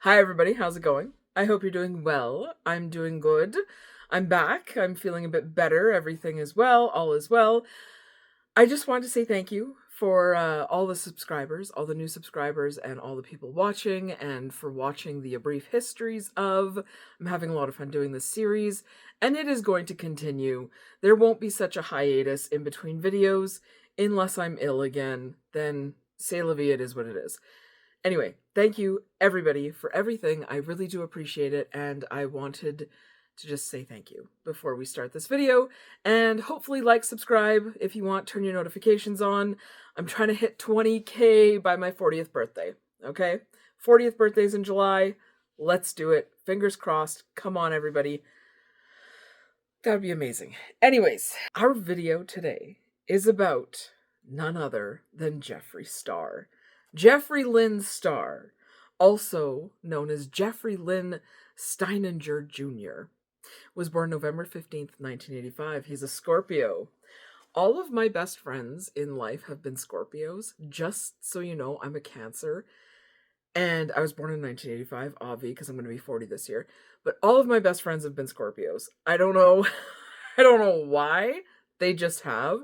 Hi everybody, how's it going? I hope you're doing well. I'm doing good. I'm back. I'm feeling a bit better. Everything is well. All is well. I just wanted to say thank you for all the subscribers, all the new subscribers, and all the people watching, and for watching the brief histories of. I'm having a lot of fun doing this series, and it is going to continue. There won't be such a hiatus in between videos unless I'm ill again. Then c'est la vie, it is what it is. Anyway, thank you everybody for everything. I really do appreciate it, and I wanted to just say thank you before we start this video. And hopefully like, subscribe if you want, turn your notifications on. I'm trying to hit 20K by my 40th birthday, okay? 40th birthday's in July. Let's do it. Fingers crossed. Come on, everybody. That would be amazing. Anyways, our video today is about none other than Jeffree Star. Jeffree Lynn Star, also known as Jeffree Lynn Steininger Jr., was born November 15th, 1985. He's a Scorpio. All of my best friends in life have been Scorpios. Just so you know, I'm a Cancer. And I was born in 1985, obvi, because I'm going to be 40 this year. But all of my best friends have been Scorpios. I don't know. I don't know why. They just have.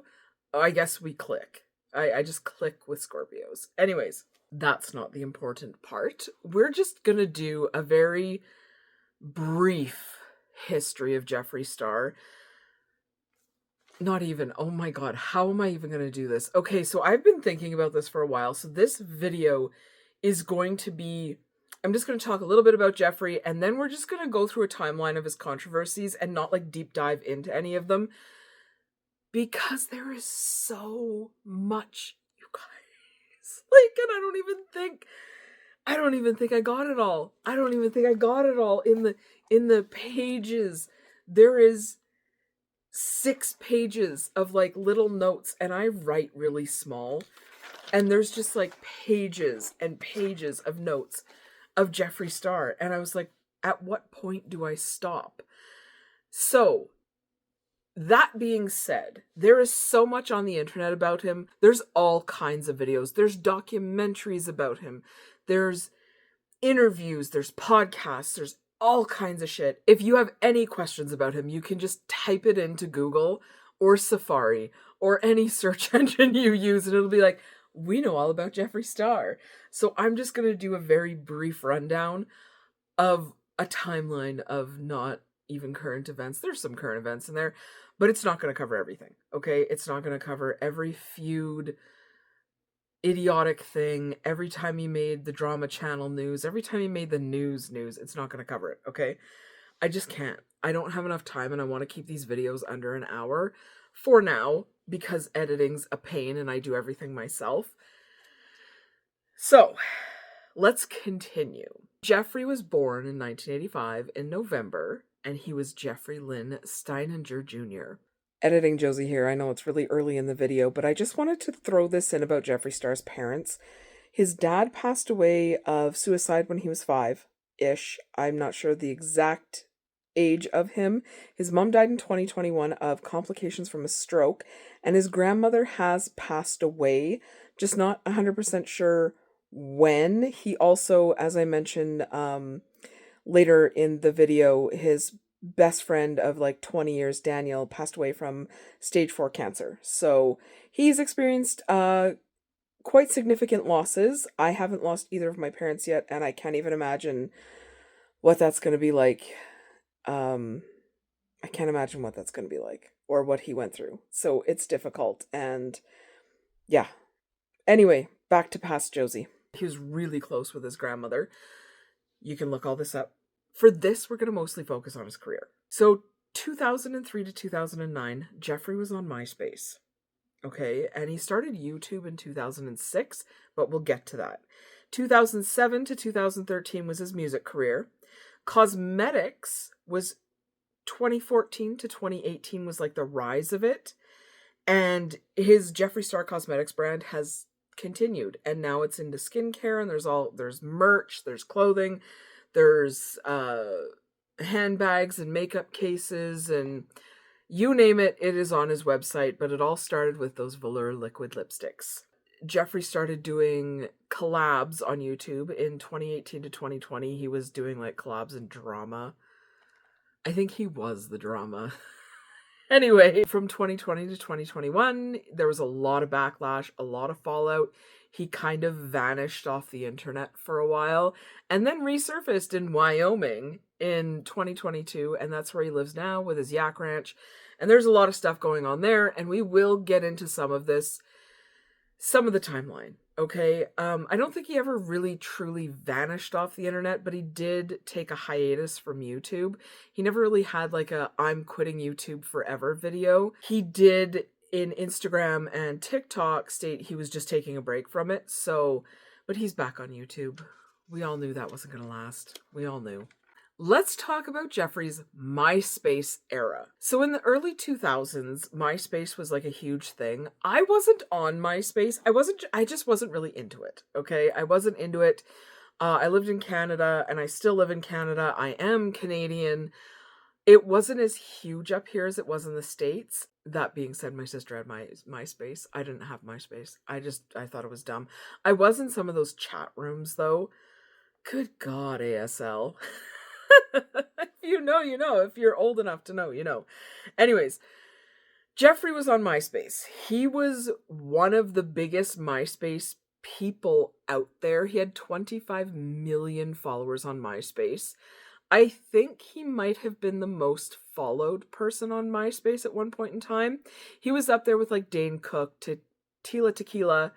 I guess we click. I just click with Scorpios. Anyways, that's not the important part. We're just gonna do a very brief history of Jeffree Star. Not even, oh my god, how am I even gonna do this? Okay, so I've been thinking about this for a while. So this video is going to be, I'm just gonna talk a little bit about Jeffree, and then we're just gonna go through a timeline of his controversies and not like deep dive into any of them. Because there is so much, you guys. Like, and I don't even think I got it all. I don't even think I got it all in the pages. There is 6 pages of like little notes, and I write really small. And there's just like pages and pages of notes of Jeffree Star. And I was like, at what point do I stop? So, that being said, there is so much on the internet about him. There's all kinds of videos. There's documentaries about him. There's interviews. There's podcasts. There's all kinds of shit. If you have any questions about him, you can just type it into Google or Safari or any search engine you use, and it'll be like, we know all about Jeffree Star. So I'm just going to do a very brief rundown of a timeline of not even current events. There's some current events in there, but it's not going to cover everything, okay? It's not going to cover every feud, idiotic thing, every time he made the drama channel news, every time he made the news, it's not going to cover it, okay? I just can't. I don't have enough time, and I want to keep these videos under an hour for now, because editing's a pain and I do everything myself. So, let's continue. Jeffree was born in 1985 in November, and he was Jeffree Lynn Steininger Jr. Editing Josie here. I know it's really early in the video, but I just wanted to throw this in about Jeffree Star's parents. His dad passed away of suicide when he was 5-ish. I'm not sure the exact age of him. His mom died in 2021 of complications from a stroke, and his grandmother has passed away, just not 100% sure when. He also, as I mentioned later in the video, his best friend of like 20 years, Daniel, passed away from stage 4 cancer. So he's experienced quite significant losses. I haven't lost either of my parents yet, and I can't even imagine what that's going to be like. I can't imagine what that's going to be like, or what he went through. So it's difficult, and yeah. Anyway, back to past Josie. He was really close with his grandmother. You can look all this up. For this, we're going to mostly focus on his career. So 2003 to 2009, Jeffree was on MySpace. Okay, and he started YouTube in 2006, but we'll get to that. 2007 to 2013 was his music career. Cosmetics was 2014 to 2018 was like the rise of it. And his Jeffree Star Cosmetics brand has continued, and now it's into skincare, and there's merch, there's clothing, there's handbags and makeup cases, and you name it, it is on his website. But it all started with those velour liquid lipsticks. Jeffree started doing collabs on YouTube in 2018 to 2020. He was doing like collabs and drama. I think he was the drama. Anyway, from 2020 to 2021, there was a lot of backlash, a lot of fallout. He kind of vanished off the internet for a while and then resurfaced in Wyoming in 2022, and that's where he lives now with his yak ranch. And there's a lot of stuff going on there, and we will get into some of this, some of the timeline, okay? I don't think he ever really truly vanished off the internet, but he did take a hiatus from YouTube. He never really had like a I'm quitting YouTube forever video. He did in Instagram and TikTok state he was just taking a break from it. So, but he's back on YouTube. We all knew that wasn't gonna last. We all knew. Let's talk about Jeffree's MySpace era. So in the early 2000s, MySpace was like a huge thing. I wasn't on MySpace. I just wasn't really into it, okay? I wasn't into it. I lived in Canada and I still live in Canada. I am Canadian. It wasn't as huge up here as it was in the States. That being said, my sister had MySpace. I didn't have MySpace. I thought it was dumb. I was in some of those chat rooms though. Good God, ASL. If you know, you know. If you're old enough to know, you know. Anyways, Jeffree was on MySpace. He was one of the biggest MySpace people out there. He had 25 million followers on MySpace. I think he might have been the most followed person on MySpace at one point in time. He was up there with like Dane Cook, Tila Tequila.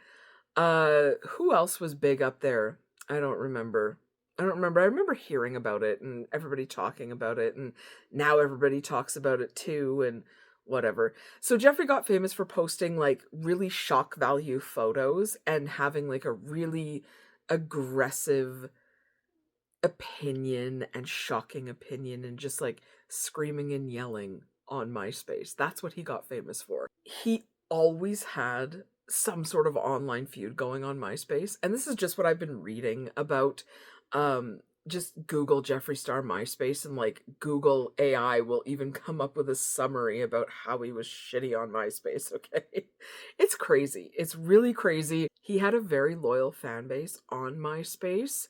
Who else was big up there? I don't remember. I remember hearing about it and everybody talking about it, and now everybody talks about it too and whatever. So Jeffree got famous for posting like really shock value photos and having like a really aggressive opinion and shocking opinion and just like screaming and yelling on MySpace. That's what he got famous for. He always had some sort of online feud going on MySpace, and this is just what I've been reading about. Just Google Jeffree Star MySpace and like Google AI will even come up with a summary about how he was shitty on MySpace, okay? It's crazy. It's really crazy. He had a very loyal fan base on MySpace,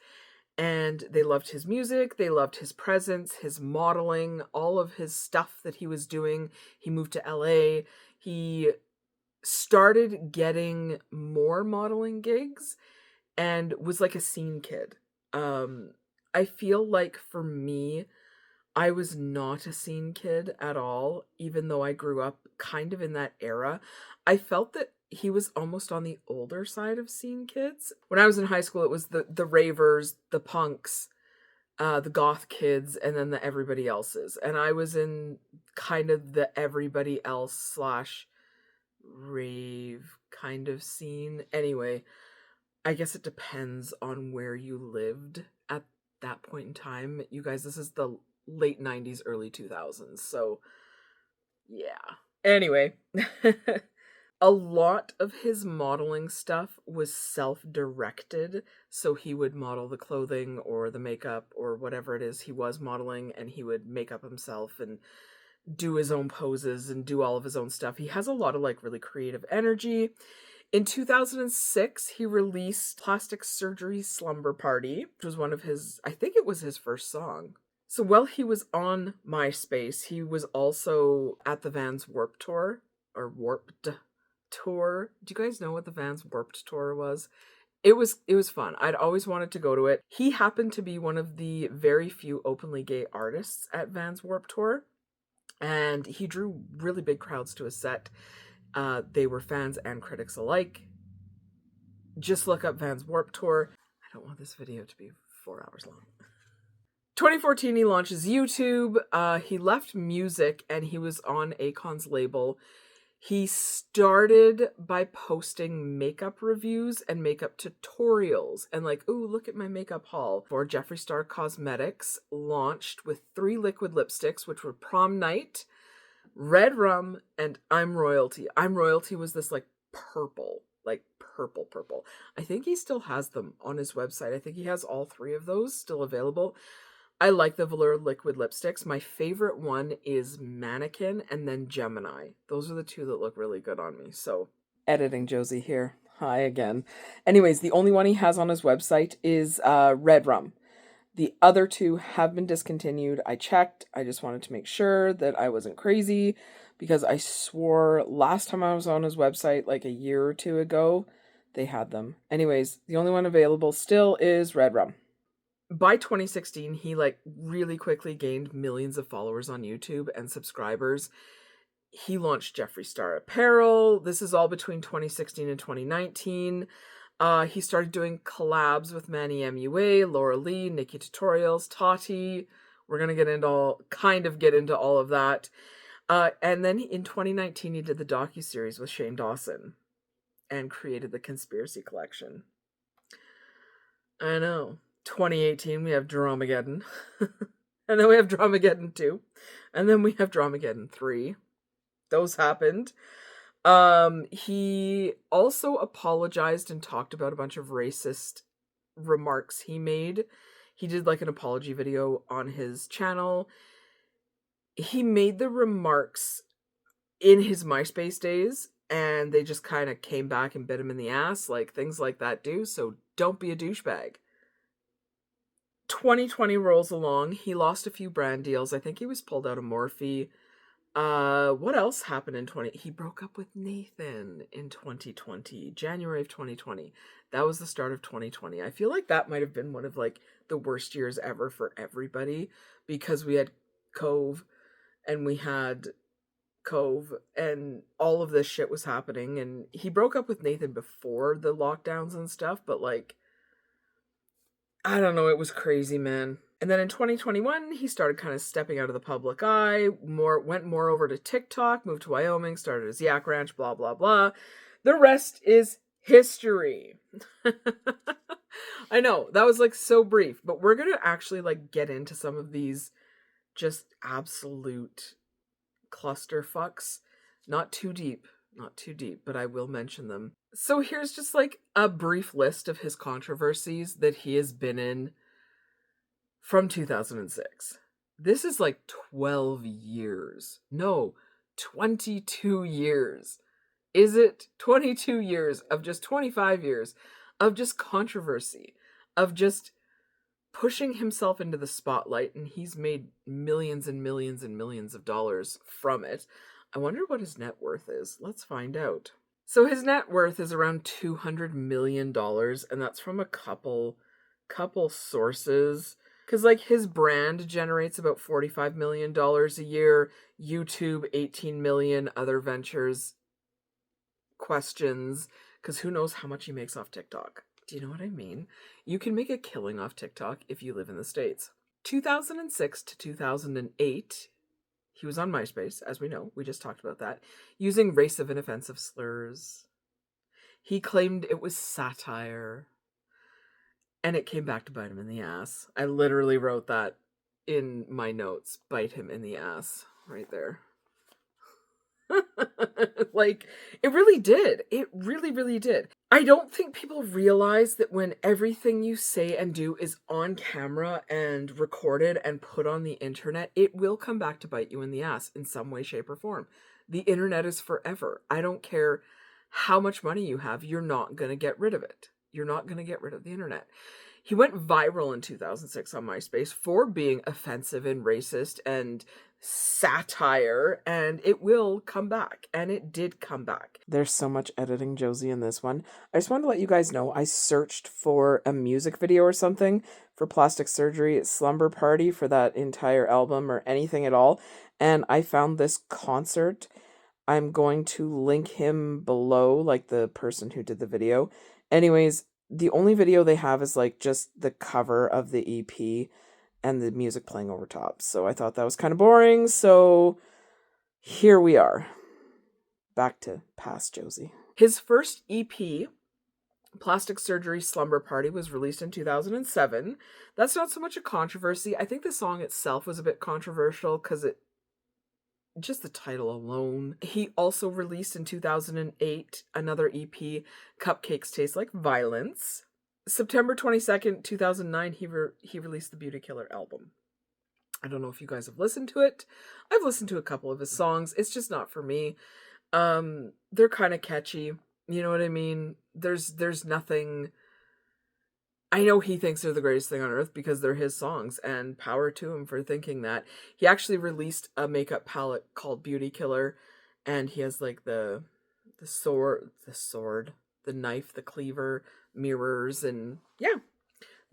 and they loved his music, they loved his presence, his modeling, all of his stuff that he was doing. He moved to LA. He started getting more modeling gigs and was like a scene kid. I feel like for me, I was not a scene kid at all, even though I grew up kind of in that era. I felt that he was almost on the older side of scene kids. When I was in high school, it was the ravers, the punks, the goth kids, and then the everybody else's. And I was in kind of the everybody else slash rave kind of scene. Anyway, I guess it depends on where you lived at that point in time. You guys, this is the late 90s, early 2000s. So, yeah. Anyway, a lot of his modeling stuff was self-directed. So he would model the clothing or the makeup or whatever it is he was modeling, and he would make up himself and do his own poses and do all of his own stuff. He has a lot of like really creative energy. In 2006, he released Plastic Surgery Slumber Party, which was one of his, I think it was his first song. So while he was on MySpace, he was also at the Vans Warped Tour, or Warped Tour. Do you guys know what the Vans Warped Tour was? It was fun. I'd always wanted to go to it. He happened to be one of the very few openly gay artists at Vans Warped Tour, and he drew really big crowds to his set. They were fans and critics alike. Just look up Vans Warped Tour. I don't want this video to be 4 hours long. 2014, he launches YouTube. He left music and he was on Akon's label. He started by posting makeup reviews and makeup tutorials and like, ooh, look at my makeup haul. For Jeffree Star Cosmetics launched with 3 liquid lipsticks, which were Prom Night, Red Rum, and I'm Royalty. I'm Royalty was this like purple. I think he still has them on his website. I think he has all 3 of those still available. I like the velour liquid lipsticks. My favorite one is Mannequin and then Gemini. Those are the 2 that look really good on me. So, editing Josie here. Hi again. Anyways, the only one he has on his website is Red Rum. The other two have been discontinued. I checked. I just wanted to make sure that I wasn't crazy because I swore last time I was on his website, like a year or two ago, they had them. Anyways, the only one available still is Red Rum. By 2016, he like really quickly gained millions of followers on YouTube and subscribers. He launched Jeffree Star Apparel. This is all between 2016 and 2019. He started doing collabs with Manny MUA, Laura Lee, Nikki Tutorials, Tati. We're gonna get into all of that. And then in 2019, he did the docuseries with Shane Dawson and created the Conspiracy Collection. I know. 2018, we have Dramageddon. And then we have Dramageddon 2. And then we have Dramageddon 3. Those happened. He also apologized and talked about a bunch of racist remarks he made. He did like an apology video on his channel. He made the remarks in his MySpace days, and they just kind of came back and bit him in the ass, like things like that do, so don't be a douchebag. 2020 rolls along. He lost a few brand deals. I think he was pulled out of Morphe. What else happened in 20? He broke up with Nathan in 2020, January of 2020. That was the start of 2020. I feel like that might have been one of like the worst years ever for everybody because we had Cove and we had Cove and all of this shit was happening, and he broke up with Nathan before the lockdowns and stuff, but like, I don't know, it was crazy, man. And then in 2021, he started kind of stepping out of the public eye, went more over to TikTok, moved to Wyoming, started his yak ranch, blah, blah, blah. The rest is history. I know, that was like so brief, but we're going to actually like get into some of these just absolute clusterfucks. Not too deep, but I will mention them. So here's just like a brief list of his controversies that he has been in from 2006. This is like 12 years. No, 22 years. Is it 22 years of just 25 years of just controversy, of just pushing himself into the spotlight, and he's made millions and millions and millions of dollars from it. I wonder what his net worth is. Let's find out. So his net worth is around $200 million, and that's from a couple sources. Because, like, his brand generates about $45 million a year, YouTube, $18 million, other ventures, questions, because who knows how much he makes off TikTok. Do you know what I mean? You can make a killing off TikTok if you live in the States. 2006 to 2008, he was on MySpace, as we know. We just talked about that. Using racist and offensive slurs. He claimed it was satire. And it came back to bite him in the ass. I literally wrote that in my notes. Bite him in the ass. Right there. Like, it really did. It really, really did. I don't think people realize that when everything you say and do is on camera and recorded and put on the internet, it will come back to bite you in the ass in some way, shape, or form. The internet is forever. I don't care how much money you have. You're not going to get rid of it. You're not going to get rid of the internet. He went viral in 2006 on MySpace for being offensive and racist and satire, and it will come back, and it did come back. There's so much editing, Josie, in this one. I just wanted to let you guys know I searched for a music video or something for Plastic Surgery Slumber Party for that entire album or anything at all, and I found this concert. I'm going to link him below, like the person who did the video. Anyways, the only video they have is like just the cover of the EP and the music playing over top. So I thought that was kind of boring. So here we are. Back to past Josie. His first EP, Plastic Surgery Slumber Party, was released in 2007. That's not so much a controversy. I think the song itself was a bit controversial because just the title alone. He also released in 2008 another EP, Cupcakes Taste Like Violence. September 22nd, 2009, he released the Beauty Killer album. I don't know if you guys have listened to it. I've listened to a couple of his songs. It's just not for me. They're kind of catchy. You know what I mean? There's nothing. I know he thinks they're the greatest thing on earth because they're his songs, and power to him for thinking that. He actually released a makeup palette called Beauty Killer, and he has like the sword, the knife, the cleaver, mirrors, and yeah,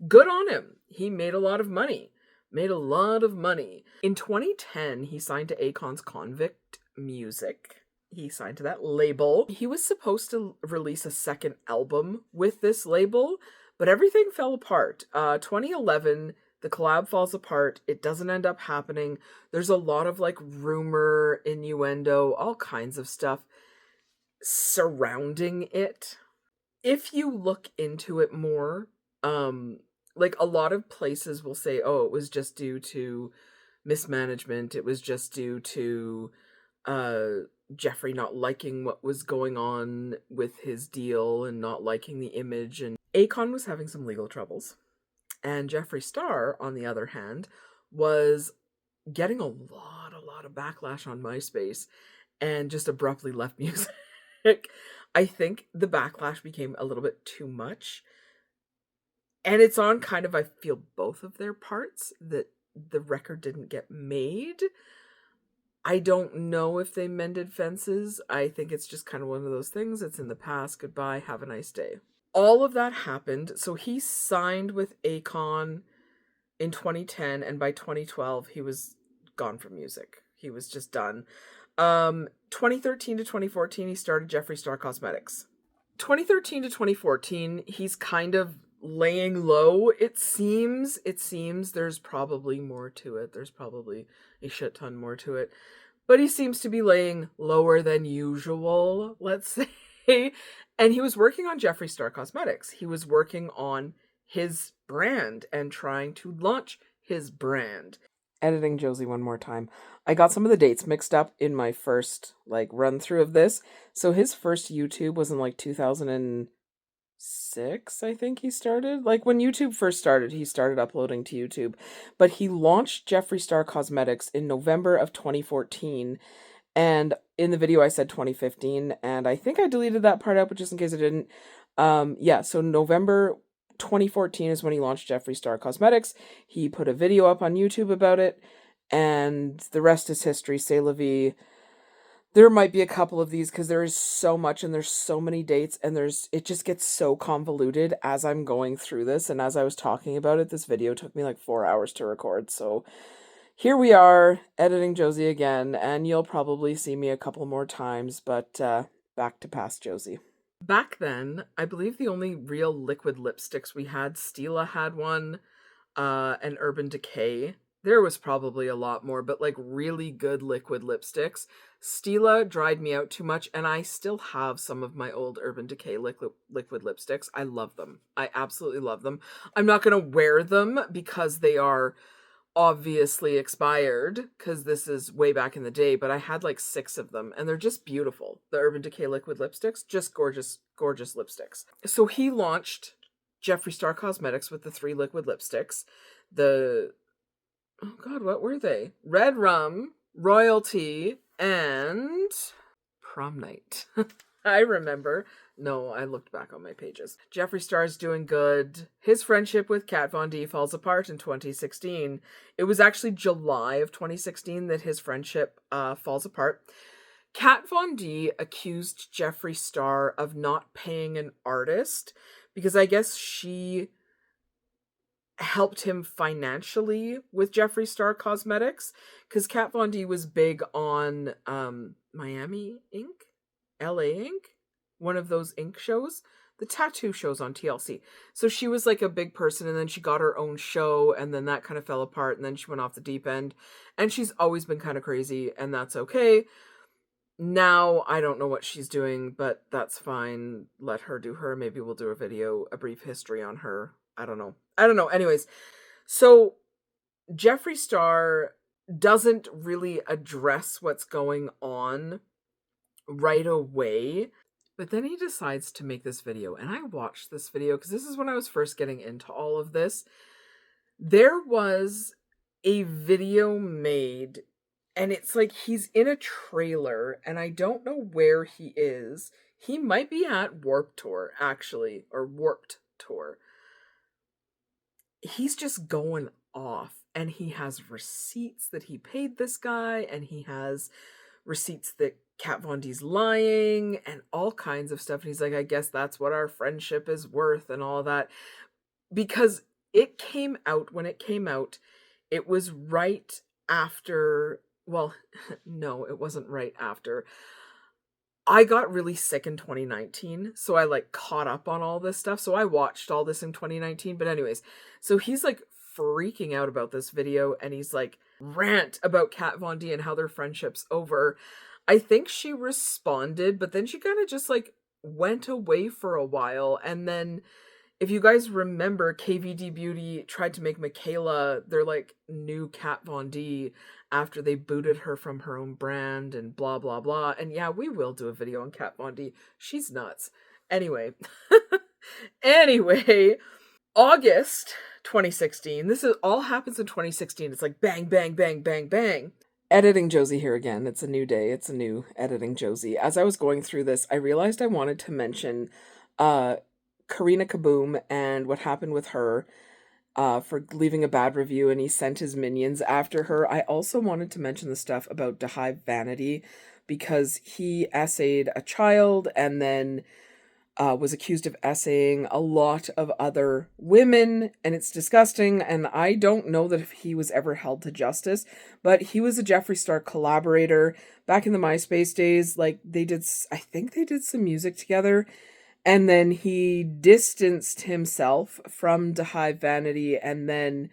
good on him. He made a lot of money. Made a lot of money. In 2010, he signed to Akon's Convict Music. He signed to that label. He was supposed to release a second album with this label, but everything fell apart. 2011, the collab falls apart. It doesn't end up happening. There's a lot of like rumor, innuendo, all kinds of stuff surrounding it. If you look into it more, like a lot of places will say, oh, it was just due to mismanagement. It was just due to Jeffree not liking what was going on with his deal and not liking the image. And Akon was having some legal troubles. And Jeffree Star, on the other hand, was getting a lot of backlash on MySpace and just abruptly left music. I think the backlash became a little bit too much. And it's on kind of, I feel, both of their parts that the record didn't get made. I don't know if they mended fences. I think it's just kind of one of those things. It's in the past. Goodbye. Have a nice day. All of that happened. So he signed with Akon in 2010, and by 2012, he was gone from music. He was just done. 2013 to 2014, he started Jeffree Star Cosmetics. 2013 to 2014, he's kind of laying low. It seems there's probably more to it. There's probably a shit ton more to it. But he seems to be laying lower than usual, let's say. And he was working on Jeffree Star Cosmetics. He was working on his brand and trying to launch his brand. Editing Josie one more time. I got some of the dates mixed up in my first run through of this. So his first YouTube was in 2006, I think he started. When YouTube first started, he started uploading to YouTube. But he launched Jeffree Star Cosmetics in November of 2014. And in the video I said 2015, and I think I deleted that part out, but just in case I didn't. So November 2014 is when he launched Jeffree Star Cosmetics. He put a video up on YouTube about it, and the rest is history. C'est la vie. There might be a couple of these because there is so much and there's so many dates, and it just gets so convoluted as I'm going through this. And as I was talking about it, this video took me 4 hours to record. So here we are, editing Josie again, and you'll probably see me a couple more times, but back to past Josie. Back then, I believe the only real liquid lipsticks we had, Stila had one, and Urban Decay. There was probably a lot more, but really good liquid lipsticks. Stila dried me out too much, and I still have some of my old Urban Decay liquid lipsticks. I love them. I absolutely love them. I'm not going to wear them because they are obviously expired, because this is way back in the day, but I had 6 of them, and they're just beautiful. The Urban Decay liquid lipsticks, just gorgeous lipsticks. So he launched Jeffree Star Cosmetics with the 3 liquid lipsticks. Oh god, what were they? Red Rum, Royalty, and Prom Night. I remember. No, I looked back on my pages. Jeffree Star's doing good. His friendship with Kat Von D falls apart in 2016. It was actually July of 2016 that his friendship falls apart. Kat Von D accused Jeffree Star of not paying an artist because I guess she helped him financially with Jeffree Star Cosmetics, because Kat Von D was big on Miami Ink, LA Ink, one of those ink shows, the tattoo shows on TLC. So she was a big person, and then she got her own show, and then that kind of fell apart, and then she went off the deep end, and she's always been kind of crazy, and that's okay. Now I don't know what she's doing, but that's fine. Let her do her. Maybe we'll do a brief history on her. I don't know. Anyways, so Jeffree Star doesn't really address what's going on right away, but then he decides to make this video. And I watched this video because this is when I was first getting into all of this. There was a video made, and it's he's in a trailer, and I don't know where he is. He might be at Warped Tour, actually, or Warped Tour. He's just going off, and he has receipts that he paid this guy, and he has receipts that Kat Von D's lying, and all kinds of stuff. And he's like, I guess that's what our friendship is worth, and all that. Because it came out, when it came out, it was right after, well, no, it wasn't right after. I got really sick in 2019, so I like caught up on all this stuff. So I watched all this in 2019. But anyways, so he's like freaking out about this video, and he's like rant about Kat Von D and how their friendship's over. I think she responded, but then she kind of just like went away for a while. And then if you guys remember, KVD Beauty tried to make Michaela their like new Kat Von D after they booted her from her own brand and blah blah blah. And yeah, we will do a video on Kat Von D. She's nuts. Anyway. Anyway, August 2016. This is all happens in 2016. It's like bang bang bang bang bang. Editing Josie here again. It's a new day. It's a new editing Josie. As I was going through this, I realized I wanted to mention Karina Kaboom and what happened with her for leaving a bad review, and he sent his minions after her. I also wanted to mention the stuff about DeHive Vanity because he essayed a child and then was accused of essaying a lot of other women, and it's disgusting, and I don't know that if he was ever held to justice, but he was a Jeffree Star collaborator back in the MySpace days. Like, I think they did some music together, and then he distanced himself from DeHive Vanity and then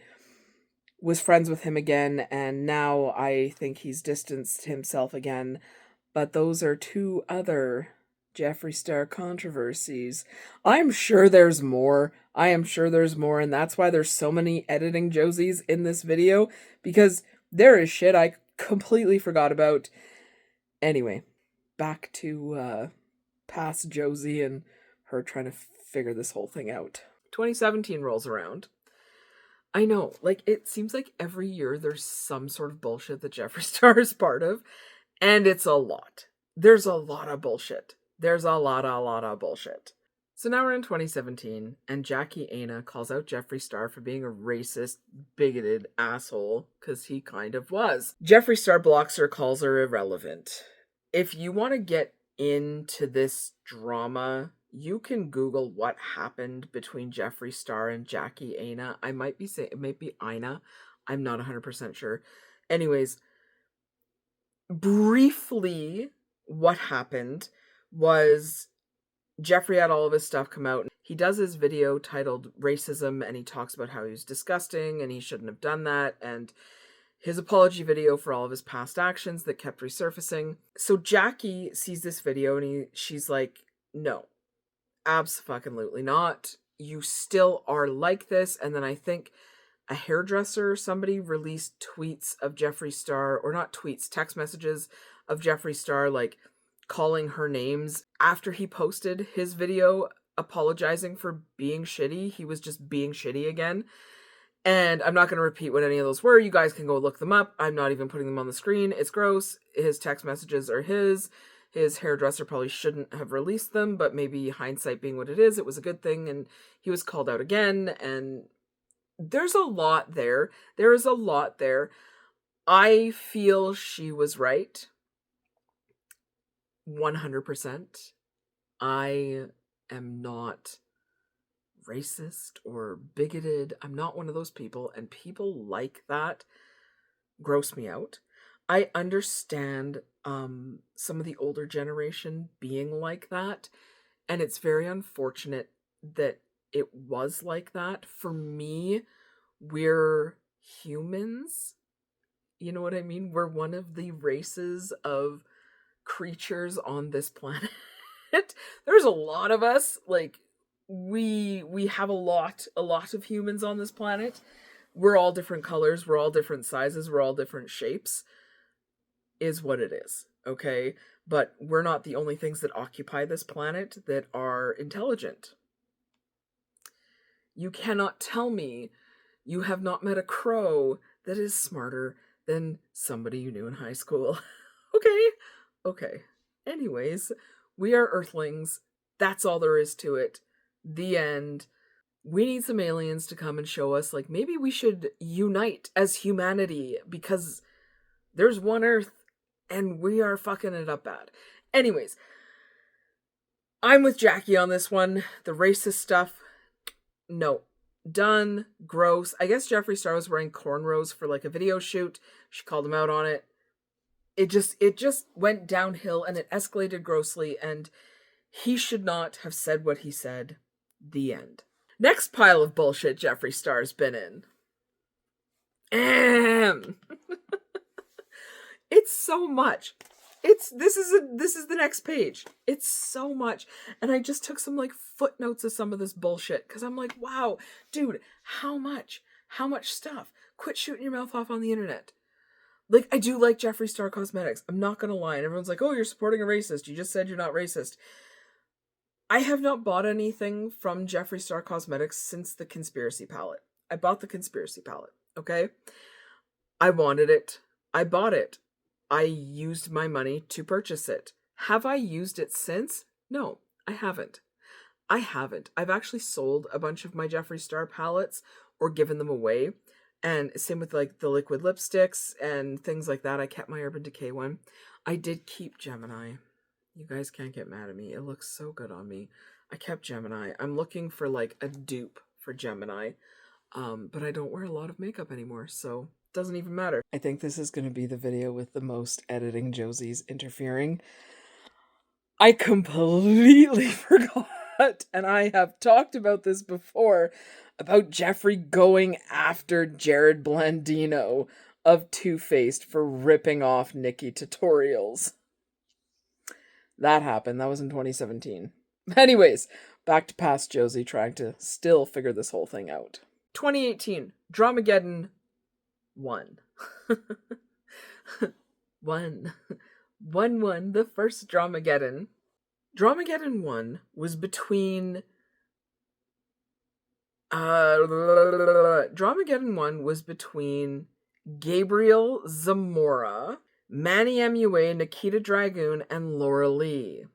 was friends with him again, and now I think he's distanced himself again. But those are two other Jeffree Star controversies. I'm sure there's more. I am sure there's more, and that's why there's so many editing Josies in this video, because there is shit I completely forgot about. Anyway, back to past Josie and her trying to figure this whole thing out. 2017 rolls around. I know, like, it seems like every year there's some sort of bullshit that Jeffree Star is part of, and it's a lot. There's a lot of bullshit. There's a lot of bullshit. So now we're in 2017, and Jackie Aina calls out Jeffree Star for being a racist, bigoted asshole, because he kind of was. Jeffree Star blocks her, calls her irrelevant. If you want to get into this drama, you can Google what happened between Jeffree Star and Jackie Aina. I might be saying, it might be Aina. I'm not 100% sure. Anyways, briefly, what happened was Jeffree had all of his stuff come out. He does his video titled Racism, and he talks about how he was disgusting and he shouldn't have done that, and his apology video for all of his past actions that kept resurfacing. So Jackie sees this video and she's like, no, abso-fucking-lutely not. You still are like this. And then I think a hairdresser or somebody released tweets of Jeffree Star, or not tweets, text messages of Jeffree Star, like, calling her names after he posted his video apologizing for being shitty. He was just being shitty again. And I'm not going to repeat what any of those were. You guys can go look them up. I'm not even putting them on the screen. It's gross. His text messages are his. His hairdresser probably shouldn't have released them, but maybe hindsight being what it is, it was a good thing. And he was called out again. And there's a lot there. There is a lot there. I feel she was right. 100%. I am not racist or bigoted. I'm not one of those people, and people like that gross me out. I understand some of the older generation being like that, and it's very unfortunate that it was like that. For me, we're humans. You know what I mean? We're one of the races of creatures on this planet. There's a lot of us. Like, we have a lot of humans on this planet. We're all different colors, we're all different sizes, we're all different shapes, is what it is, okay? But we're not the only things that occupy this planet that are intelligent. You cannot tell me you have not met a crow that is smarter than somebody you knew in high school. Okay. Anyways, We are Earthlings. That's all there is to it. The end. We need some aliens to come and show us, like, maybe we should unite as humanity because there's one Earth and we are fucking it up bad. Anyways, I'm with Jackie on this one. The racist stuff, no. Done. Gross. I guess Jeffree Star was wearing cornrows for like a video shoot. She called him out on it. It just went downhill and it escalated grossly, and he should not have said what he said. The end. Next pile of bullshit Jeffree Star's been in. It's so much. This is the next page. It's so much. And I just took some like footnotes of some of this bullshit because I'm like, wow, dude, how much? How much stuff? Quit shooting your mouth off on the internet. Like, I do like Jeffree Star Cosmetics. I'm not gonna lie. And everyone's like, oh, you're supporting a racist. You just said you're not racist. I have not bought anything from Jeffree Star Cosmetics since the Conspiracy Palette. I bought the Conspiracy Palette, okay? I wanted it. I bought it. I used my money to purchase it. Have I used it since? No, I haven't. I've actually sold a bunch of my Jeffree Star palettes or given them away. And same with like the liquid lipsticks and things like that. I kept my Urban Decay one. I did keep Gemini. You guys can't get mad at me. It looks so good on me. I kept Gemini. I'm looking for like a dupe for Gemini. But I don't wear a lot of makeup anymore, so it doesn't even matter. I think this is going to be the video with the most editing Josie's interfering. I completely forgot, and I have talked about this before, about Jeffree going after Jared Blandino of Too Faced for ripping off Nikki tutorials. That happened. That was in 2017. Anyways, back to past Josie trying to still figure this whole thing out. 2018, Dramageddon 1. 1. The first Dramageddon. Dramageddon 1 was between... Dramageddon 1 was between Gabriel Zamora, Manny MUA, Nikita Dragoon, and Laura Lee.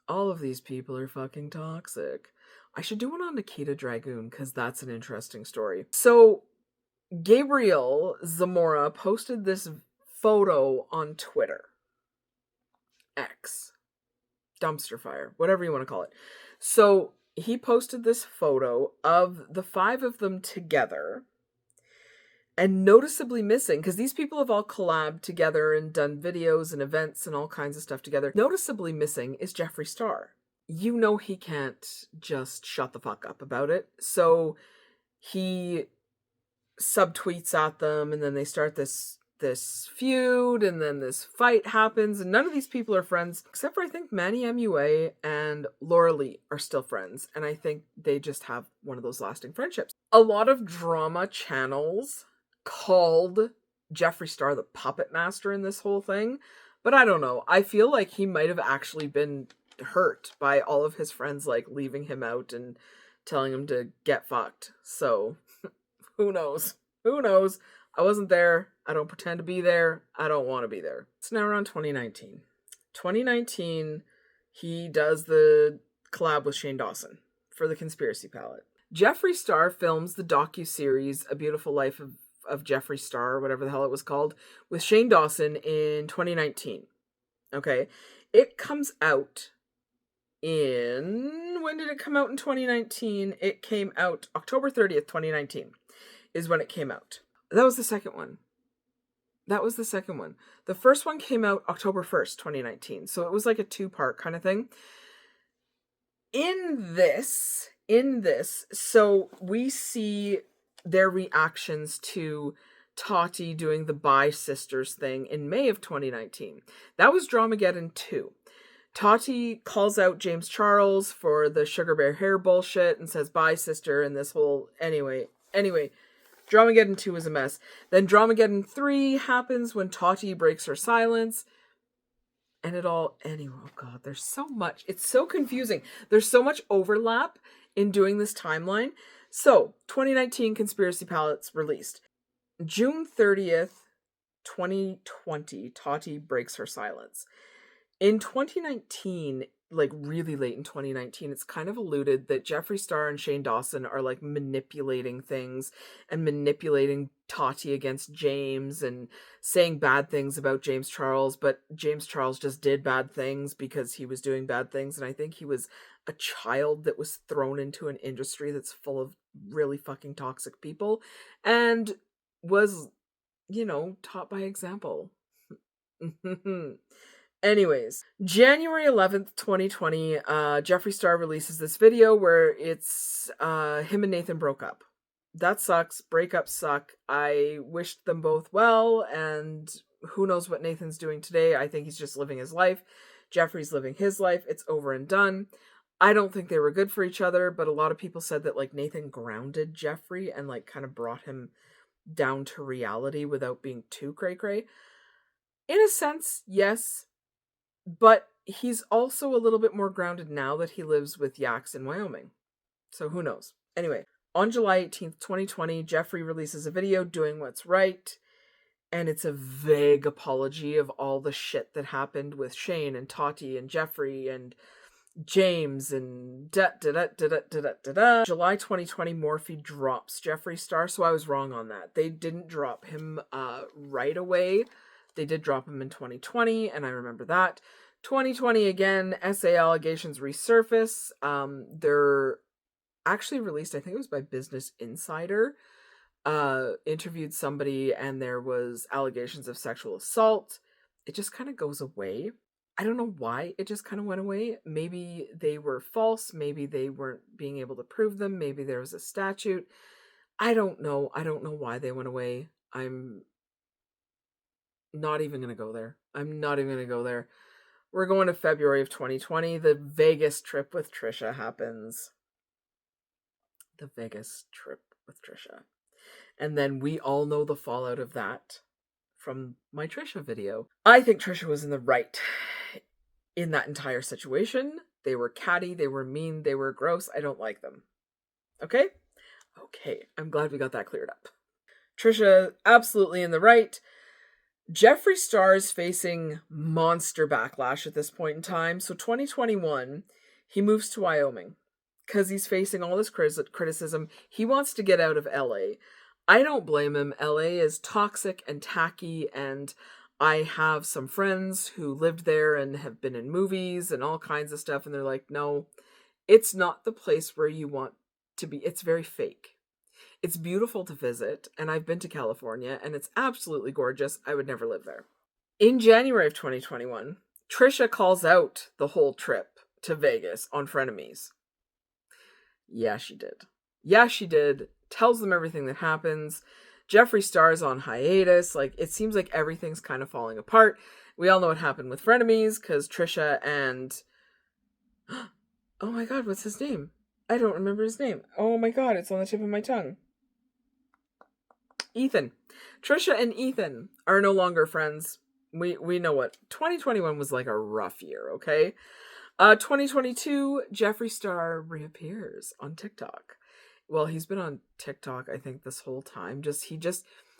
All of these people are fucking toxic. I should do one on Nikita Dragoon because that's an interesting story. So, Gabriel Zamora posted this photo on Twitter. X. Dumpster fire. Whatever you want to call it. So, he posted this photo of the 5 of them together. And noticeably missing, because these people have all collabed together and done videos and events and all kinds of stuff together. Noticeably missing is Jeffree Star. You know he can't just shut the fuck up about it. So he subtweets at them, and then they start this feud, and then this fight happens, and none of these people are friends, except for I think Manny MUA and Laura Lee are still friends, and I think they just have one of those lasting friendships. A lot of drama channels called Jeffree Star the puppet master in this whole thing, but I don't know. I feel like he might have actually been hurt by all of his friends like leaving him out and telling him to get fucked. So who knows? I wasn't there. I don't pretend to be there. I don't want to be there. It's now around 2019. 2019, he does the collab with Shane Dawson for the Conspiracy Palette. Jeffree Star films the docuseries A Beautiful Life of Jeffree Star, or whatever the hell it was called, with Shane Dawson in 2019. Okay. It comes out in... When did it come out in 2019? It came out October 30th, 2019 is when it came out. That was the second one. The first one came out October 1st, 2019. So it was like a 2-part kind of thing. In this, so we see their reactions to Tati doing the Bye Sisters thing in May of 2019. That was Dramageddon 2. Tati calls out James Charles for the Sugar Bear hair bullshit and says bye sister and this whole... Anyway, Dramageddon 2 is a mess. Then Dramageddon 3 happens when Tati breaks her silence. And it all... Anyway, oh god, there's so much. It's so confusing. There's so much overlap in doing this timeline. So, 2019 Conspiracy Palettes released. June 30th, 2020, Tati breaks her silence. In 2019, like really late in 2019, it's kind of alluded that Jeffree Star and Shane Dawson are like manipulating things and manipulating Tati against James and saying bad things about James Charles, but James Charles just did bad things because he was doing bad things. And I think he was a child that was thrown into an industry that's full of really fucking toxic people and was, you know, taught by example. Anyways, January 11th, 2020, Jeffree Star releases this video where it's him and Nathan broke up. That sucks. Breakups suck. I wished them both well, and who knows what Nathan's doing today. I think he's just living his life. Jeffree's living his life. It's over and done. I don't think they were good for each other, but a lot of people said that like Nathan grounded Jeffree and like kind of brought him down to reality without being too cray-cray. In a sense, yes. But he's also a little bit more grounded now that he lives with Yaks in Wyoming. So who knows? Anyway, on July 18th, 2020, Jeffree releases a video doing what's right. And it's a vague apology of all the shit that happened with Shane and Tati and Jeffree and James and da-da-da-da-da-da-da-da. July 2020, Morphe drops Jeffree Star. So I was wrong on that. They didn't drop him right away. They did drop him in 2020, and I remember that. 2020 again, SA allegations resurface. They're actually released, I think it was by Business Insider. Interviewed somebody, and there was allegations of sexual assault. It just kind of goes away. I don't know why it just kind of went away. Maybe they were false. Maybe they weren't being able to prove them. Maybe there was a statute. I don't know. I don't know why they went away. I'm not even going to go there. I'm not even going to go there. We're going to February of 2020. The Vegas trip with Trisha happens. The Vegas trip with Trisha. And then we all know the fallout of that from my Trisha video. I think Trisha was in the right in that entire situation. They were catty. They were mean. They were gross. I don't like them. Okay? Okay. I'm glad we got that cleared up. Trisha, absolutely in the right. Jeffree Star is facing monster backlash at this point in time. So 2021, he moves to Wyoming because he's facing all this criticism. He wants to get out of LA. I don't blame him. LA is toxic and tacky, and I have some friends who lived there and have been in movies and all kinds of stuff, and they're like, no, it's not the place where you want to be. It's very fake. It's beautiful to visit, and I've been to California, and it's absolutely gorgeous. I would never live there. In January of 2021, Trisha calls out the whole trip to Vegas on Frenemies. Yeah, she did. Yeah, she did. Tells them everything that happens. Jeffree Star's on hiatus. Like, it seems like everything's kind of falling apart. We all know what happened with Frenemies, because Trisha and... oh my god, what's his name? I don't remember his name. Oh my god, it's on the tip of my tongue. Ethan. Trisha and Ethan are no longer friends. We know what. 2021 was like a rough year, okay? 2022, Jeffree Star reappears on TikTok. Well, he's been on TikTok, I think, this whole time.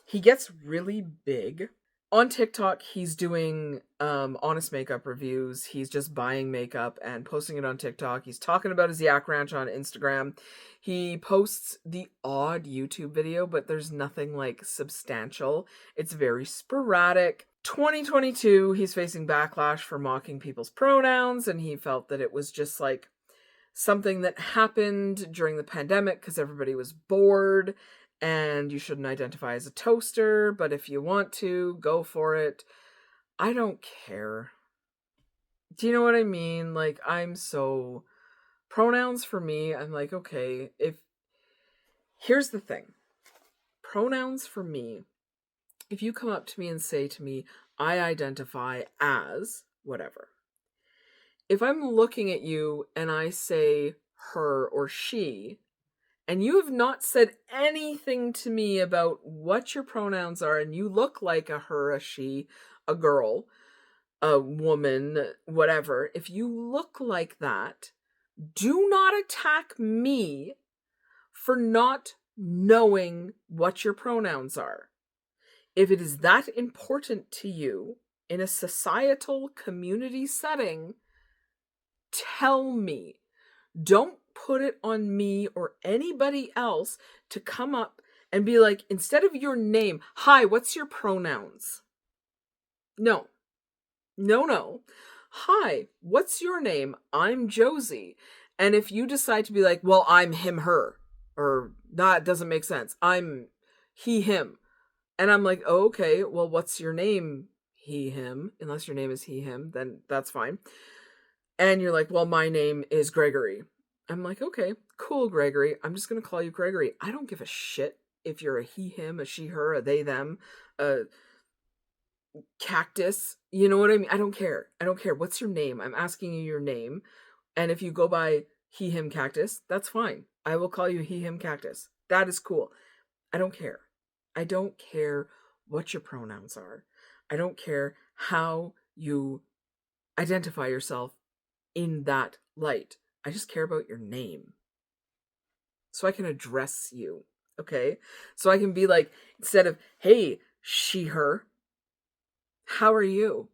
He gets really big. On TikTok, he's doing honest makeup reviews. He's just buying makeup and posting it on TikTok. He's talking about his yak ranch on Instagram. He posts the odd YouTube video, but there's nothing like substantial. It's very sporadic. 2022, he's facing backlash for mocking people's pronouns, and he felt that it was just like something that happened during the pandemic because everybody was bored. And you shouldn't identify as a toaster, but if you want to, go for it. I don't care. Do you know what I mean? Like, pronouns for me, I'm like, okay, here's the thing. Pronouns for me, if you come up to me and say to me, I identify as whatever. If I'm looking at you and I say her or she, and you have not said anything to me about what your pronouns are, and you look like a her, a she, a girl, a woman, whatever, if you look like that, do not attack me for not knowing what your pronouns are. If it is that important to you in a societal community setting, tell me. Don't put it on me or anybody else to come up and be like, instead of your name, hi, what's your pronouns? No. No. Hi, what's your name? I'm Josie. And if you decide to be like, well, I'm him, her, or that doesn't make sense. I'm he, him. And I'm like, oh, okay, well, what's your name? He, him. Unless your name is he, him, then that's fine. And you're like, well, my name is Gregory. I'm like, okay, cool, Gregory. I'm just going to call you Gregory. I don't give a shit if you're a he, him, a she, her, a they, them, a cactus. You know what I mean? I don't care. What's your name? I'm asking you your name. And if you go by he, him, cactus, that's fine. I will call you he, him, cactus. That is cool. I don't care. I don't care what your pronouns are. I don't care how you identify yourself in that light. I just care about your name. So I can address you, okay? So I can be like, instead of, hey, she, her, how are you?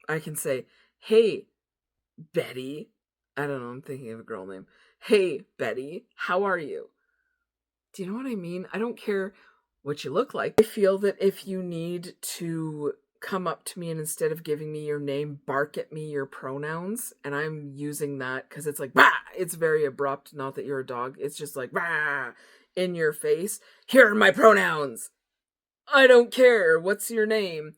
I can say, hey, Betty. I don't know, I'm thinking of a girl name. Hey, Betty, how are you? Do you know what I mean? I don't care what you look like. I feel that if you need to come up to me and instead of giving me your name, bark at me your pronouns, and I'm using that because it's like, bah! It's very abrupt, not that you're a dog. It's just like, bah! In your face. Here are my pronouns. I don't care. What's your name?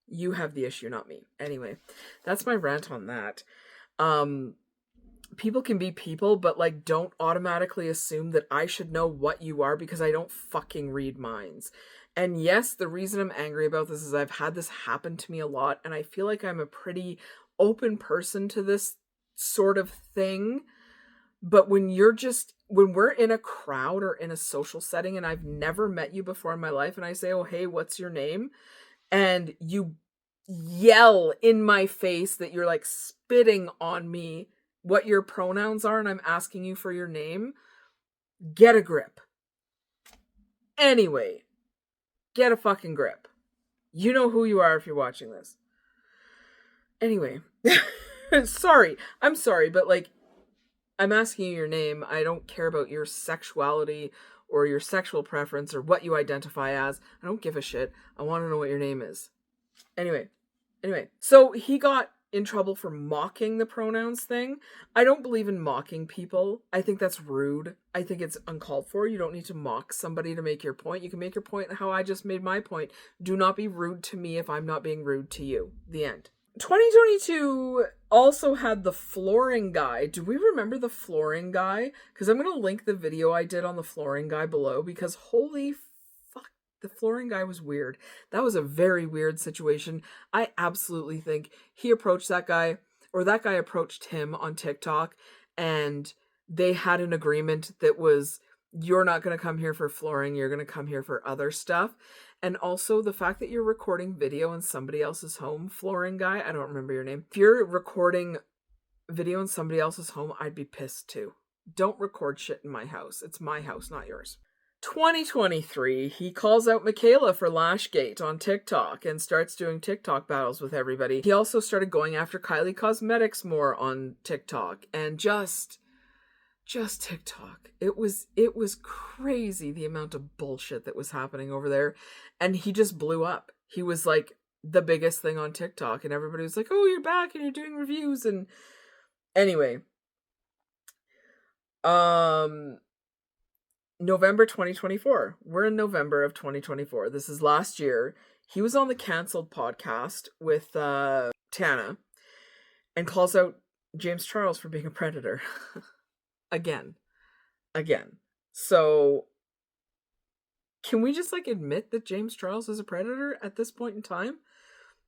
You have the issue, not me. Anyway, that's my rant on that. People can be people, but like, don't automatically assume that I should know what you are because I don't fucking read minds. And yes, the reason I'm angry about this is I've had this happen to me a lot, and I feel like I'm a pretty open person to this sort of thing. But when we're in a crowd or in a social setting and I've never met you before in my life and I say, oh, hey, what's your name? And you yell in my face that you're like spitting on me what your pronouns are and I'm asking you for your name, get a grip. Anyway, get a fucking grip. You know who you are if you're watching this. Anyway, sorry. I'm sorry, but like, I'm asking you your name. I don't care about your sexuality or your sexual preference or what you identify as. I don't give a shit. I want to know what your name is. Anyway, so he got in trouble for mocking the pronouns thing. I don't believe in mocking people. I think that's rude. I think it's uncalled for. You don't need to mock somebody to make your point. You can make your point how I just made my point. Do not be rude to me if I'm not being rude to you. The end. 2022 also had the flooring guy. Do we remember the flooring guy? Because I'm going to link the video I did on the flooring guy below because holy fuck, the flooring guy was weird. That was a very weird situation. I absolutely think he approached that guy, or that guy approached him on TikTok, and they had an agreement that was, you're not going to come here for flooring, you're going to come here for other stuff. And also the fact that you're recording video in somebody else's home, flooring guy, I don't remember your name. If you're recording video in somebody else's home, I'd be pissed too. Don't record shit in my house. It's my house, not yours. 2023, he calls out Michaela for Lashgate on TikTok and starts doing TikTok battles with everybody. He also started going after Kylie Cosmetics more on TikTok and just TikTok. It was crazy the amount of bullshit that was happening over there. And he just blew up. He was like the biggest thing on TikTok and everybody was like, oh, you're back and you're doing reviews. And anyway, November 2024. We're in November of 2024. This is last year. He was on the Cancelled podcast with Tana and calls out James Charles for being a predator. Again. So can we just like admit that James Charles is a predator at this point in time?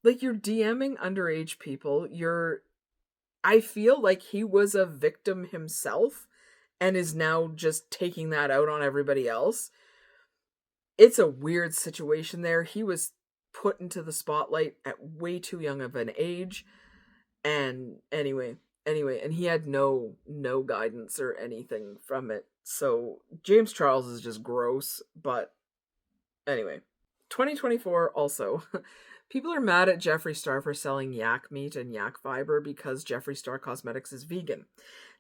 Like, you're DMing underage people. I feel like he was a victim himself and is now just taking that out on everybody else. It's a weird situation there. He was put into the spotlight at way too young of an age. And anyway, and he had no guidance or anything from it. So James Charles is just gross, but anyway. 2024 also. People are mad at Jeffree Star for selling yak meat and yak fiber because Jeffree Star Cosmetics is vegan.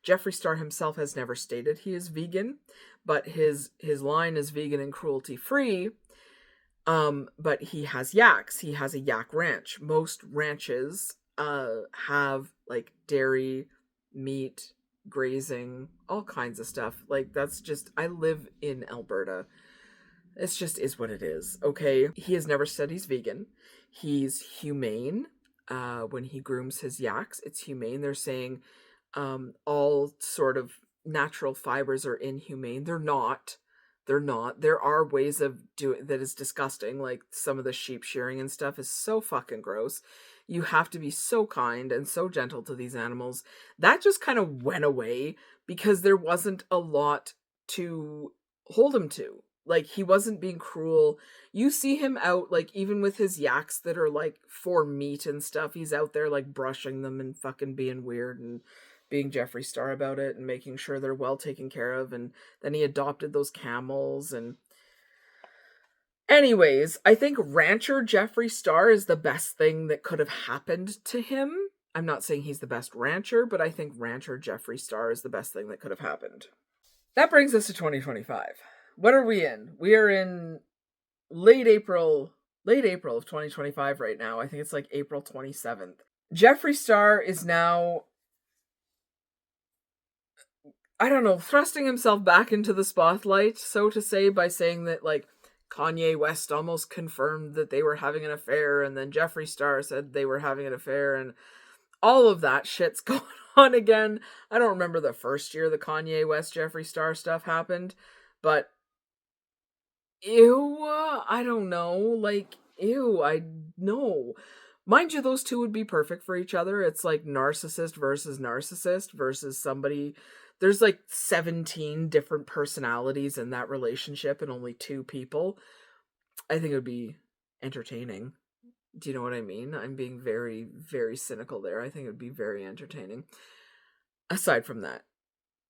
Jeffree Star himself has never stated he is vegan, but his line is vegan and cruelty free. But he has yaks. He has a yak ranch. Most ranches have like dairy, meat, grazing, all kinds of stuff. Like that's just, I live in Alberta. It's just is what it is. Okay. He has never said he's vegan. He's humane. When he grooms his yaks, it's humane. They're saying all sort of natural fibers are inhumane. They're not. They're not. There are ways of doing that is disgusting. Like some of the sheep shearing and stuff is so fucking gross. You have to be so kind and so gentle to these animals. That just kind of went away because there wasn't a lot to hold him to. Like he wasn't being cruel. You see him out, like even with his yaks that are like for meat and stuff, he's out there like brushing them and fucking being weird and being Jeffree Star about it and making sure they're well taken care of. And then he adopted those camels. And anyways, I think rancher Jeffree Star is the best thing that could have happened to him. I'm not saying he's the best rancher, but I think rancher Jeffree Star is the best thing that could have happened. That brings us to 2025. What are we in? We are in late April of 2025 right now. I think it's like April 27th. Jeffree Star is now, I don't know, thrusting himself back into the spotlight, so to say, by saying that, like, Kanye West almost confirmed that they were having an affair, and then Jeffree Star said they were having an affair, and all of that shit's going on again. I don't remember the first year the Kanye West Jeffree Star stuff happened, but ew, I don't know, like, ew, I know. Mind you, those two would be perfect for each other. It's like narcissist versus somebody. There's like 17 different personalities in that relationship and only two people. I think it would be entertaining. Do you know what I mean? I'm being very, very cynical there. I think it would be very entertaining. Aside from that,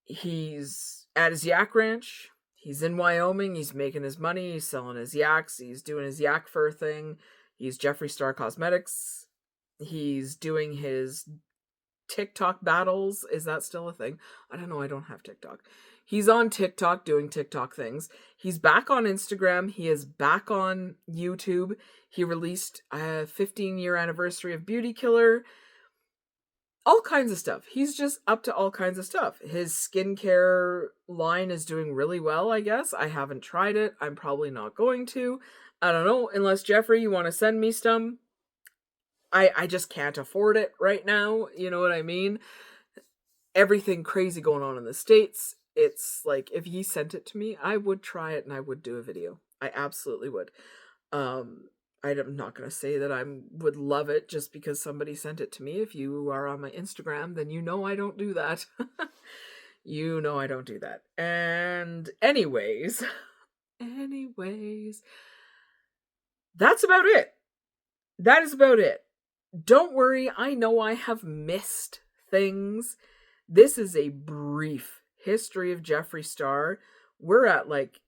he's at his yak ranch. He's in Wyoming. He's making his money. He's selling his yaks. He's doing his yak fur thing. He's Jeffree Star Cosmetics. He's doing his TikTok battles. Is that still a thing? I don't know. I don't have TikTok. He's on TikTok doing TikTok things. He's back on Instagram. He is back on YouTube. He released a 15-year anniversary of Beauty Killer. All kinds of stuff. He's just up to all kinds of stuff. His skincare line is doing really well, I guess. I haven't tried it. I'm probably not going to. I don't know. Unless, Jeffree, you want to send me some. I just can't afford it right now. You know what I mean? Everything crazy going on in the States. It's like, if he sent it to me, I would try it and I would do a video. I absolutely would. I'm not going to say that I would love it just because somebody sent it to me. If you are on my Instagram, then you know I don't do that. You know I don't do that. And anyways, that's about it. That is about it. Don't worry, I know I have missed things. This is a brief history of Jeffree Star. We're at like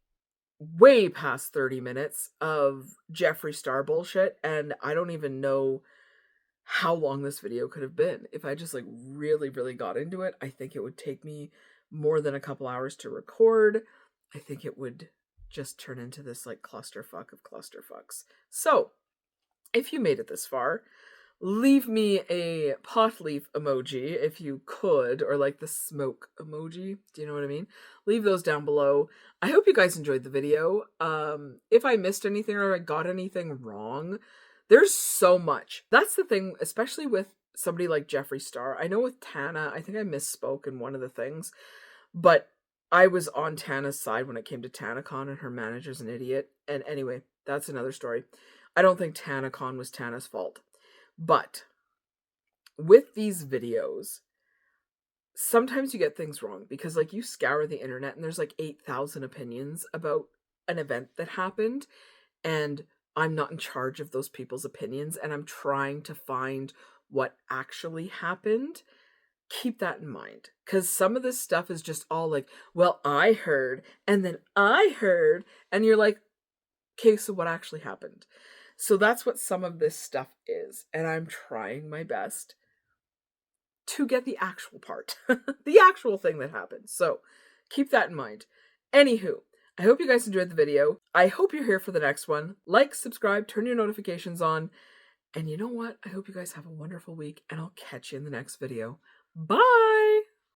way past 30 minutes of Jeffree Star bullshit, and I don't even know how long this video could have been. If I just like really, really got into it, I think it would take me more than a couple hours to record. I think it would just turn into this like clusterfuck of clusterfucks. So, if you made it this far, leave me a pot leaf emoji if you could, or like the smoke emoji. Do you know what I mean? Leave those down below. I hope you guys enjoyed the video. If I missed anything or I got anything wrong, there's so much. That's the thing, especially with somebody like Jeffree Star. I know with Tana, I think I misspoke in one of the things, but I was on Tana's side when it came to TanaCon, and her manager's an idiot. And anyway, that's another story. I don't think TanaCon was Tana's fault. But with these videos, sometimes you get things wrong because like you scour the internet and there's like 8,000 opinions about an event that happened, and I'm not in charge of those people's opinions, and I'm trying to find what actually happened. Keep that in mind, because some of this stuff is just all like, well, I heard, and then I heard, and you're like, Okay, so what actually happened? So that's what some of this stuff is, and I'm trying my best to get the actual part, the actual thing that happened. So keep that in mind. Anywho, I hope you guys enjoyed the video. I hope you're here for the next one. Like, subscribe, turn your notifications on. And you know what? I hope you guys have a wonderful week, and I'll catch you in the next video. Bye!